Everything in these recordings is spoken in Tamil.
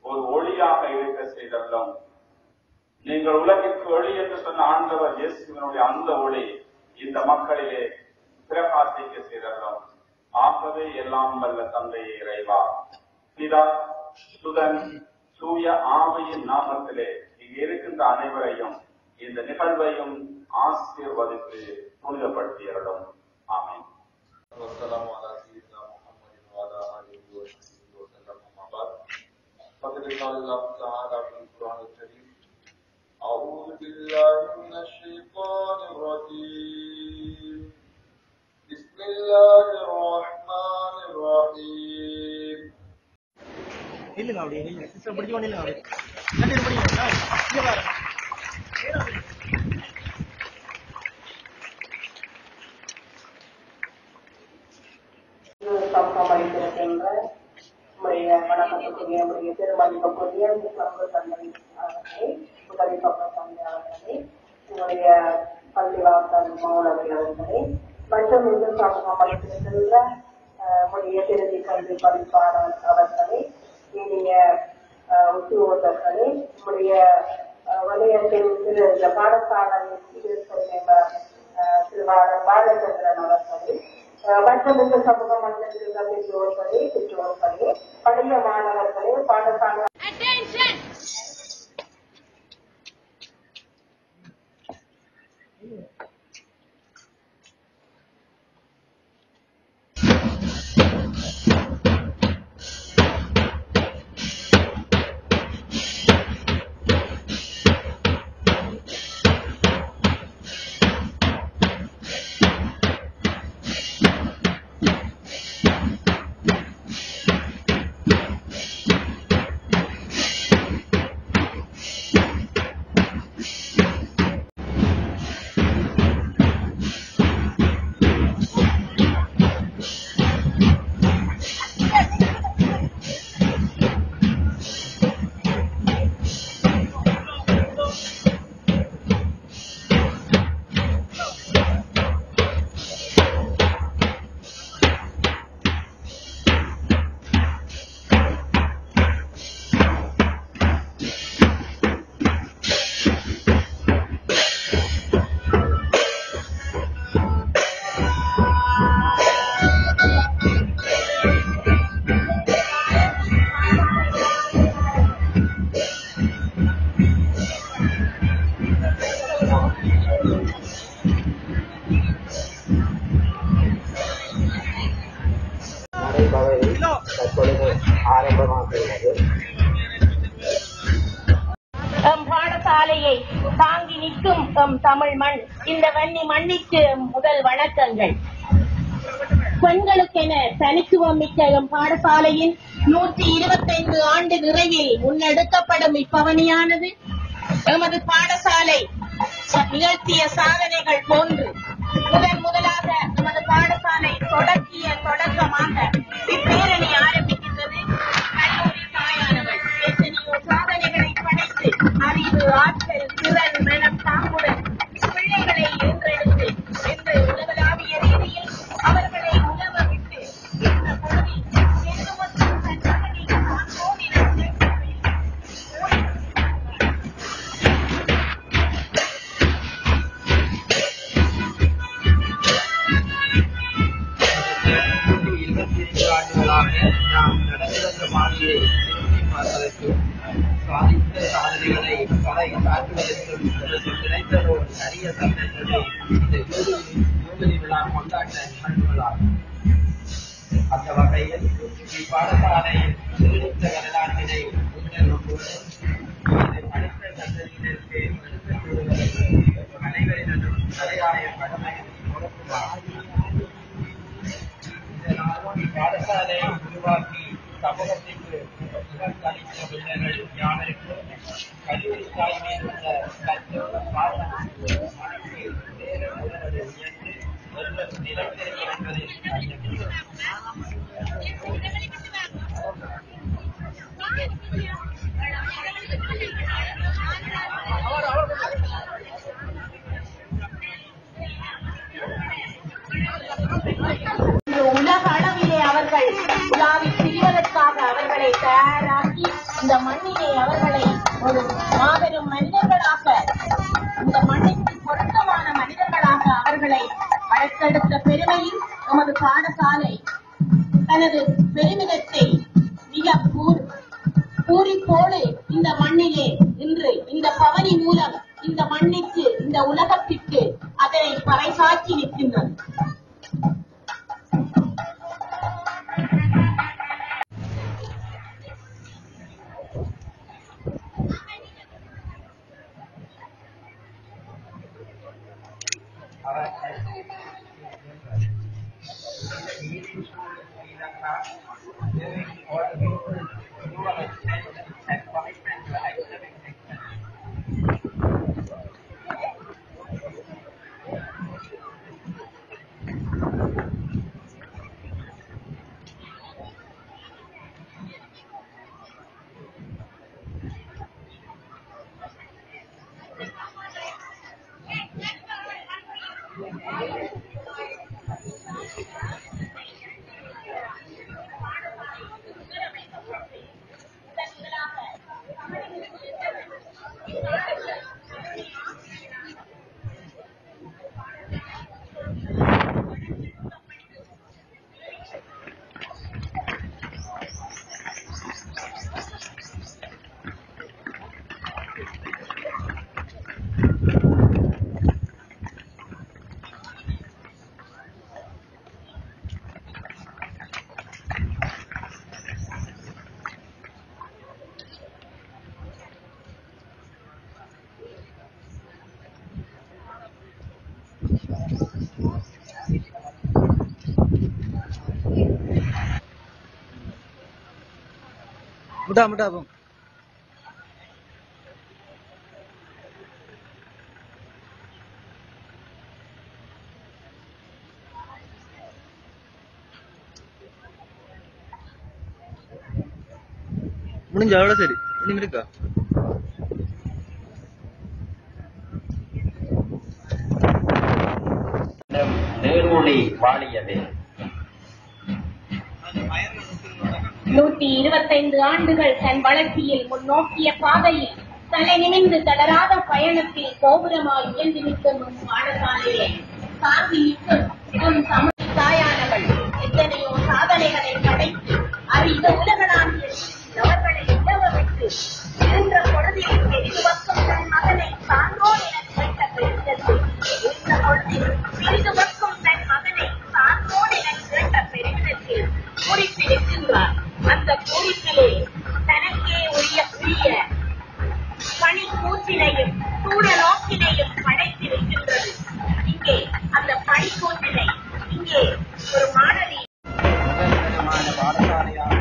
ஒரு ஒளியாக இருக்க செய்தல்லும் நீங்கள் உலகிற்கு ஒளி என்று சொன்ன ஆண்டவர் இயேசுவினுடைய அந்த ஒளி இந்த மக்களிலே பிரகாசிக்க செய்தல்லும். ஆகவே எல்லாம் வல்ல தந்தையை இறைவா, பிதா சுதன் தூய ஆவியின் நாமத்திலே இங்கு இருக்கின்ற அனைவரையும் இந்த நிகழ்வையும் ஆசீர்வதித்து புனிதப்படுத்தியறலும். ஆமென். فقد قال الله تعالى في القرآن الكريم: أعوذ بالله من الشيطان الرجيم. بسم الله الرحمن الرحيم. இல்லங்க அப்படியே இல்ல சிஸ்டர் படிக்க வேண்டியல அப்படியே கண்டினியூ பண்ணிங்க. இங்க பாருங்க. வணக்கத்துக்குரிய திருமதிப்புக்குரிய சமூக தந்தை அவர்களே, உதவி சமூக தந்தை அவர்களே, உங்களுடைய பள்ளிவாசல் மாணவர்கள் அவர்களே, மற்றும் இந்த சமூகம் அளித்திருக்கின்ற உங்களுடைய திருதி கல்வி பதிப்பாளர் அவர்களே, இனிய உத்தியோகர்களே, உங்களுடைய வலயத்தின் திரு பாடசாலை திருவாளர் பாலச்சந்திரன் அவர்களே, மற்றும் இந்த சமூக மண்டலத்தில் பெற்றோர்களே, பழைய மாணவர்களே, பாடசாலை பாடசாலையை தாங்கி நிற்கும் தமிழ் மண், இந்த வன்னி மண்ணிற்கு முதல் வணக்கங்கள். பெண்களுக்கென தனித்துவம் மிக்க பாடசாலையின் 125 ஆண்டு நிறைவில் முன்னெடுக்கப்படும் இப்பவனியானது எமது பாடசாலை நிகழ்த்திய சாதனைகள் போன்று முதலாக நமது பாடசாலை தொடக்கிய தொடக்கமாக இப்பேரணி ஆரம்பிக்கின்றது. கல்லூரி தாயானவள் எத்தனையோ சாதனைகளை படைத்து அறிவு, ஆற்றல், திறன், மனம், தாங்குடன் பிள்ளைகளை ஈன்றெடுத்து என்று உலகளாவிய ரீதியில் அவர்களை உலக விட்டு இந்த பொழுதில் நாம் நடந்து வந்த பாதையை திரும்பி பார்ப்பதற்கு சாதித்த சாதனைகளை சாற்றுவதற்கு கிடைத்ததோ நிறைய சந்தர்ப்பங்களை இந்த யோகதி விழா கொண்டாட்ட நிகழ்வுகளாகும். அந்த வகையில் இப்பாடசாலை நீடித்த வரலாற்றினை முன்னெடுப்போடு அடுத்த சந்ததியினருக்கு எடுத்துக் கூறுவதற்கு அனைவரினதும் தலையாய கடமையை பொறுப்புமாகும். இதனால் இப்பாடசாலையை உருவாக்கி சமூகத்திற்கு புகழ்களித்த உள்ளங்கள் யாவருக்கும் கல்லூரி தாய் மீதுள்ள மனக்கு வேறு உணர்வு உயர்ந்து ஒருவர் நிலைத்திருக்கும் என்பதை அறிய உலக அளவிலே அவர்கள் உலாவி திரிவதற்காக அவர்களை தயாராக்கி இந்த மண்ணிலே அவர்களை ஒரு மாபெரும் மனிதர்களாக, இந்த மண்ணிற்கு பொருத்தமான மனிதர்களாக அவர்களை வளர்த்தெடுத்த பெருமையில் நமது பாடசாலை தனது பெருமிதத்தை மிக பூரிப்போடு இந்த மண்ணிலே இன்று இந்த பவனி மூலம் இந்த மண்ணிற்கு, இந்த உலகத்திற்கு அதனை பறைசாற்றி நிற்கின்றது. முட்டா முட்டா போ முடிஞ்ச அவ்வளோ சரி. இன்னும் இருக்கா? நேர்மொழி வாழியது. 125 ஆண்டுகள் தன் வளர்ச்சியில் முன்னோக்கிய பாதையில் தலை நிமிர்ந்து தளராத பயணத்தில் கோபுரமாய் உயர்ந்து நிற்கும் பாடசாலையை சார்ந்து நிற்கும் தமிழ் தாயானவள் எத்தனையோ சாதனைகளை படைத்து அறிந்த உலகளாகிய அவர்களை உலகவிட்டு இருந்த பொழுதில் பெரிதுபக்கும் தன் மகனை சான்றோர் என கேட்ட பெருமிதத்தில் இருந்த பொழுதில் பெரிதுபக்கும் தன் மகனை சான்றோர் என கேட்ட பெருமிதத்தில் குறிப்பிருக்கின்றார். அந்த குறிப்பிலே தனக்கே உரிய பணி கூற்றினையும் சூழ நோக்கினையும் படைத்திருக்கின்றது. இங்கே அந்த பணி கூற்றினை இங்கே ஒரு மாணவி பாடசாலையாக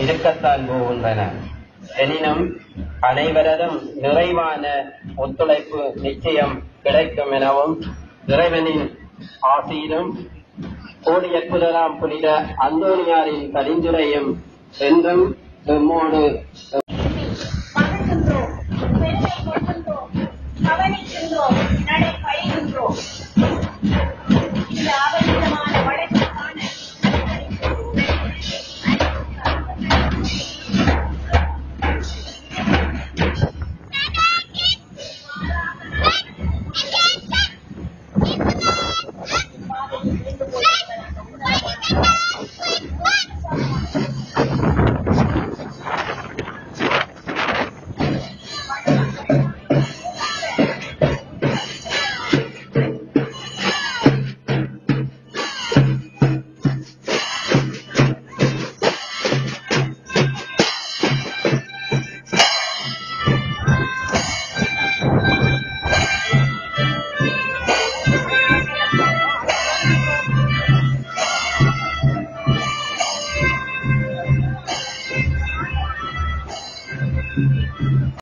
இருக்கத்தான் போகின்றன. எனினும் அனைவரதும் நிறைவான ஒத்துழைப்பு நிச்சயம் கிடைக்கும் எனவும் இறைவனின் ஆசீரும் கோடியற்புதராம் புனித அந்தோனியாரின் பரிந்துரையும் என்றும் நம்மோடு மகிழ்கின்றோம், பெருமை கொள்கின்றோம், கவனிக்கின்றோம், நடை பயிர்கின்றோம்.